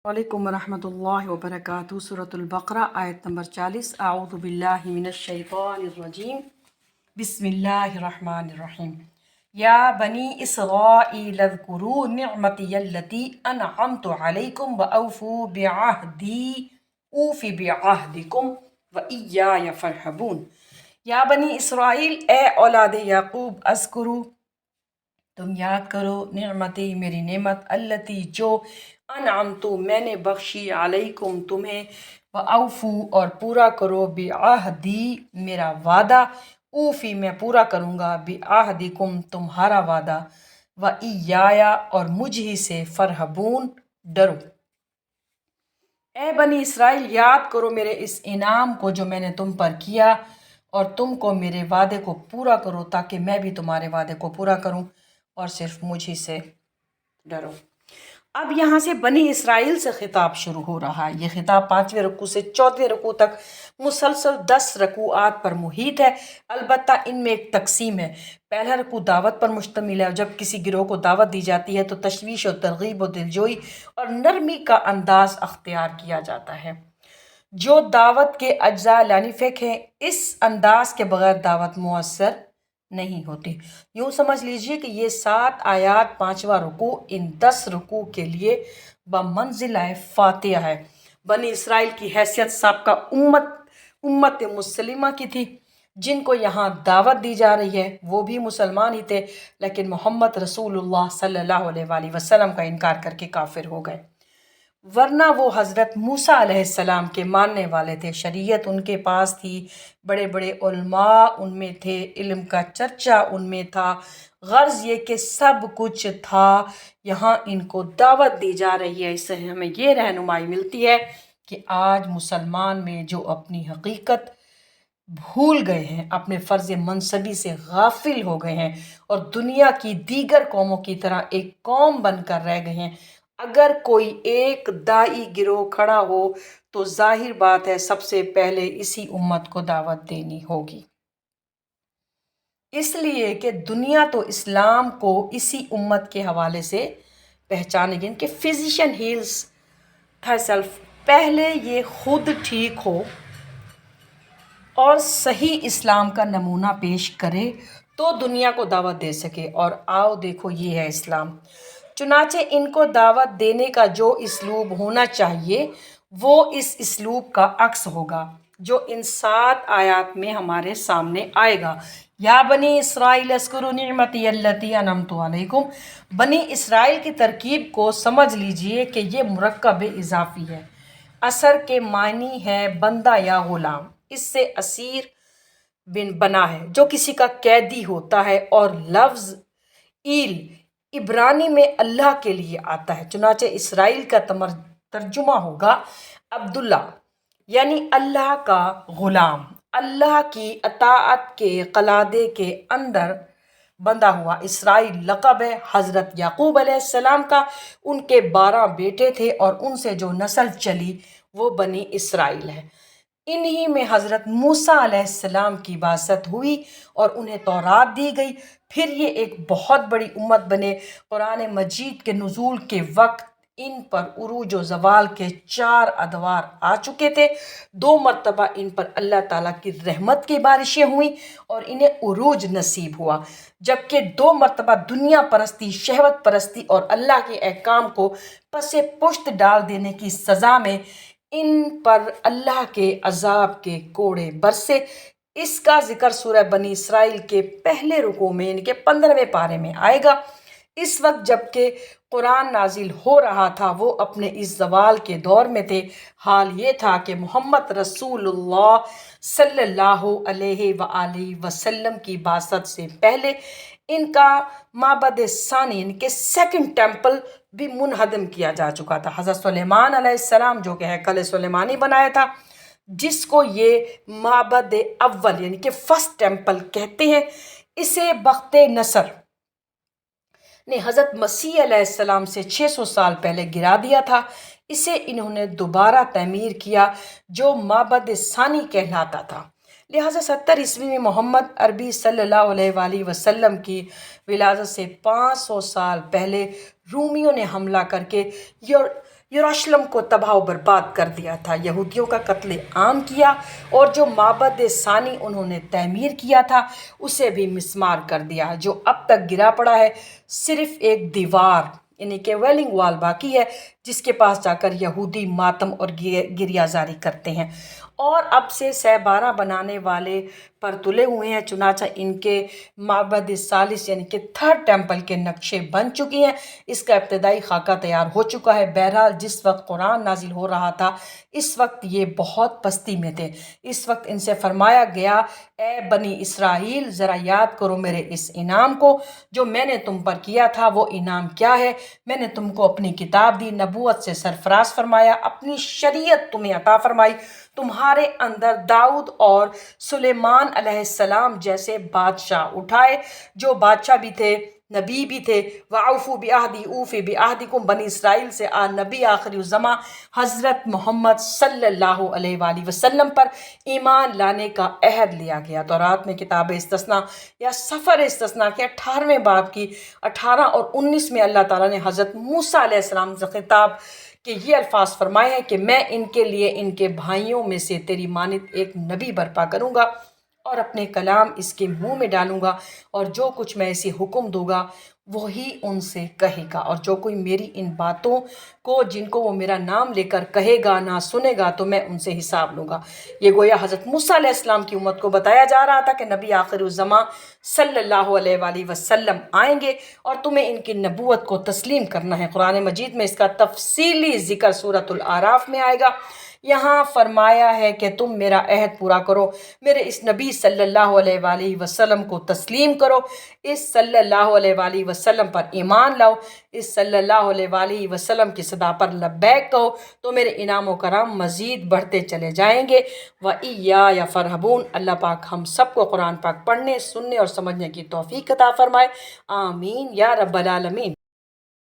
वालेकुम रहमतुल्लाहि व बरकातुहू। सूरतुल बक़रा आयत नंबर 40। आऊज़ु बिल्लाहि मिनश शैतानिर रजीम। बिस्मिल्लाहिर्रहमानिर्रहीम। या बनी इसराईल अज़्कुरू निअमतियल्लती अनअमतु अलैकुम व औफू बिअहदी ऊफ़ि बिअहदिकुम व इय्याय फ़रहबून। या बनी इसराईल, ए औलाद याकूब, अज़्कुरू, तुम याद करो, निअमती, मेरी नेमत, अल्लती, जो, अनअमतु, मैंने बख्शी, अलैकुम, तुम्हें, व औफू, और पूरा करो, बिअहदी, मेरा वादा, ऊफ़ी, मैं पूरा करूँगा, बिअहदिकुम, तुम्हारा वादा, व इय्याया, और मुझ ही से, फ़रहबून, डरो। ए बनी इसराइल, याद करो मेरे इस इनाम को जो मैंने तुम पर किया, और तुमको मेरे वादे को पूरा करो ताकि मैं भी तुम्हारे वादे को पूरा करूं, और सिर्फ मुझी से डरो। अब यहाँ से बनी इसराइल से खिताब शुरू हो रहा है। ये खिताब 5वें रुकू से 14वें रुकू तक मुसलसल 10 रकूआत पर मुहित है। अलबत्ता इनमें एक तकसीम है। पहला रकू दावत पर मुश्तमिल है, और जब किसी गिरोह को दावत दी जाती है तो तशवीश और तरगीब और दिलजोई और नरमी का अंदाज अख्तियार किया जाता है। जो दावत के अज्जा यानी फ़िक़्ह हैं, इस अंदाज के बगैर दावत मुअस्सर नहीं होती। यूँ समझ लीजिए कि ये 7 आयात 5वां रुकू इन 10 रुकू के लिए बमंज़िला फ़ातिहा है। बनी इसराइल की हैसियत साबका उम्मत मुस्लिमा की थी। जिनको यहाँ दावत दी जा रही है वो भी मुसलमान ही थे, लेकिन मोहम्मद रसूलुल्लाह सल्लल्लाहु अलैहि वसल्लम का इनकार करके काफिर हो गए। वरना वो हज़रत मूसा अलैहिस्सलाम के मानने वाले थे। शरीयत उनके पास थी, बड़े बड़े उलमा उनमें थे, इल्म का चर्चा उनमें था, गर्ज ये कि सब कुछ था। यहाँ इनको दावत दी जा रही है। इससे हमें ये रहनुमाई मिलती है कि आज मुसलमान में जो अपनी हकीकत भूल गए हैं, अपने फ़र्ज़ मनसबी से गाफिल हो गए हैं, और दुनिया की दीगर कौमों की तरह एक कौम बनकर रह गए हैं। अगर कोई एक दाई गिरोह खड़ा हो तो जाहिर बात है सबसे पहले इसी उम्मत को दावत देनी होगी, इसलिए कि दुनिया तो इस्लाम को इसी उम्मत के हवाले से पहचानेगी। इनके फिजिशियन हील्स सेल्फ, पहले ये खुद ठीक हो और सही इस्लाम का नमूना पेश करे तो दुनिया को दावत दे सके। और आओ देखो, ये है इस्लाम। चुनाचे इनको दावत देने का जो इसलूब होना चाहिए वो इस इसलूब का अक्स होगा जो इन 7 आयात में हमारे सामने आएगा। या बनी इसराइल अस्कुरू निअमती अल्लती अनअमतु अलैकुम। बनी इसराइल की तरकीब को समझ लीजिए कि ये मुरक्कब इजाफी है। असर के मायनी है बंदा या गुलाम। इससे असीर बिन बना है जो किसी का कैदी होता है, और लफ्ज़ ईल इब्रानी में अल्लाह के लिए आता है। चुनाचे इसराइल का तर्जुमा होगा अब्दुल्ला, यानी अल्लाह का ग़ुलाम, अल्लाह की अताअत के क़लादे के अंदर बंधा हुआ। इसराइल लक़ब है हज़रत याकूब अलैहिस्सलाम का। उनके 12 बेटे थे और उनसे जो नस्ल चली वो बनी इसराइल है। इन्हीं में हज़रत मूसा अलैहिस्सलाम की बासत हुई और उन्हें तौरात दी गई। फिर ये एक बहुत बड़ी उम्मत बने। कुरान मजीद के नुज़ूल के वक्त इन पर उरूज व ज़वाल के 4 अदवार आ चुके थे। 2 मरतबा इन पर अल्लाह ताला की रहमत की बारिशें हुई और इन्हें उरूज नसीब हुआ, जबकि 2 मरतबा दुनिया परस्ती, शहवत परस्ती और अल्लाह के अहकाम को पसे पुश्त डाल देने की सज़ा में इन पर अल्लाह के अजाब के कोड़े बरसे। इसका जिक्र सूरह बनी इसराइल के पहले रुकू में, इनके 15वें पारे में आएगा। इस वक्त जबकि कुरान नाजिल हो रहा था वो अपने इस ज़वाल के दौर में थे। हाल ये था कि मोहम्मद रसूलुल्लाह सल्लल्लाहु अलैहि वसल्लम की बासत से पहले इनका माबद सानी, इनके सेकंड टेम्पल भी मुनहदम किया जा चुका था। हज़रत सुलेमान अलैहिस्सलाम जो कि हैकल सुलेमानी बनाया था, जिसको ये माबद अव्वल यानी कि फर्स्ट टेम्पल कहते हैं, इसे बख्ते नसर ने हज़रत मसीह अलैहिस्सलाम से 600 साल पहले गिरा दिया था। इसे इन्होंने दोबारा तमीर किया जो माबद सानी कहलाता था। लिहाजा 70 ईस्वी में मोहम्मद अरबी सल्लल्लाहु अलैहि वसल्लम की विलादत से 500 साल पहले रूमियों ने हमला करके यरूशलेम को तबाह व बर्बाद कर दिया था, यहूदियों का कत्ल आम किया और जो माबद सानी उन्होंने तमीर किया था उसे भी मिस्मार कर दिया। जो अब तक गिरा पड़ा है, सिर्फ एक दीवार यानी कि वेलिंग वॉल बाकी है, जिसके पास जाकर यहूदी मातम और गिरिया जारी करते हैं। और अब से सहबारा बनाने वाले पर तुले हुए हैं, चुनाचा इनके माबद सालिस यानी कि थर्ड टेम्पल के नक्शे बन चुकी हैं, इसका इब्तदाई खाका तैयार हो चुका है। बहरहाल जिस वक्त कुरान नाजिल हो रहा था इस वक्त ये बहुत पस्ती में थे। इस वक्त इनसे फरमाया गया, ए बनी इसराइल ज़रा याद करो मेरे इस इनाम को जो मैंने तुम पर किया था। वो इनाम क्या है? मैंने तुमको अपनी किताब दी, नबूवत से सरफराज फरमाया, अपनी शरीयत तुम्हें अता फरमाई, तुम्हारे अंदर दाऊद और सुलेमान अलैहिस्सलाम जैसे बादशाह उठाए, जो बादशाह भी थे, नबी भी थे। वाउफ़ू बिअहदी ऊफ़ी बिअहदिकुम, बनी इसराइल से आ नबी आखिरी ज़मा हज़रत मोहम्मद सल्लल्लाहु अलैहि वसल्लम पर ईमान लाने का अहद लिया गया। तौरात में किताब इस्तिस्ना या सफ़र इस्तिस्ना के 18वें बाब की 18 और 19 में अल्लाह ताला ने हज़रत मूसा अलैहिस्सलाम से खिताब कि ये अल्फाज फरमाए हैं कि मैं इनके लिए इनके भाइयों में से तेरी मानित एक नबी बर्पा करूँगा और अपने कलाम इसके मुंह में डालूँगा, और जो कुछ मैं इसे हुक्म दूँगा वही उनसे कहेगा, और जो कोई मेरी इन बातों को जिनको वो मेरा नाम लेकर कहेगा ना सुनेगा तो मैं उनसे हिसाब लूँगा। ये गोया हज़रत मूसा अलैहिस्सलाम की उम्मत को बताया जा रहा था कि नबी आखिरुज़्ज़मा सल्लल्लाहु अलैहि वसल्लम आएंगे और तुम्हें इनकी नबूवत को तस्लीम करना है। कुरान मजीद में इसका तफसीली ज़िक्र सूरतुल आराफ में आएगा। यहाँ फरमाया है कि तुम मेरा अहद पूरा करो, मेरे इस नबी सल्लल्लाहु अलैहि वसल्लम को तस्लीम करो, इस सल्लल्लाहु अलैहि वसल्लम पर ईमान लाओ, इस सल्लल्लाहु अलैहि वसल्लम की सदा पर लब्बैक कहो, तो मेरे इनाम व करम मज़ीद बढ़ते चले जाएंगे। व इय्या फरहबून। अल्लाह पाक हम सबको कुरान पाक पढ़ने, सुनने और समझने की तौफीक अता फ़रमाए। आमीन या रब्बल आलमीन।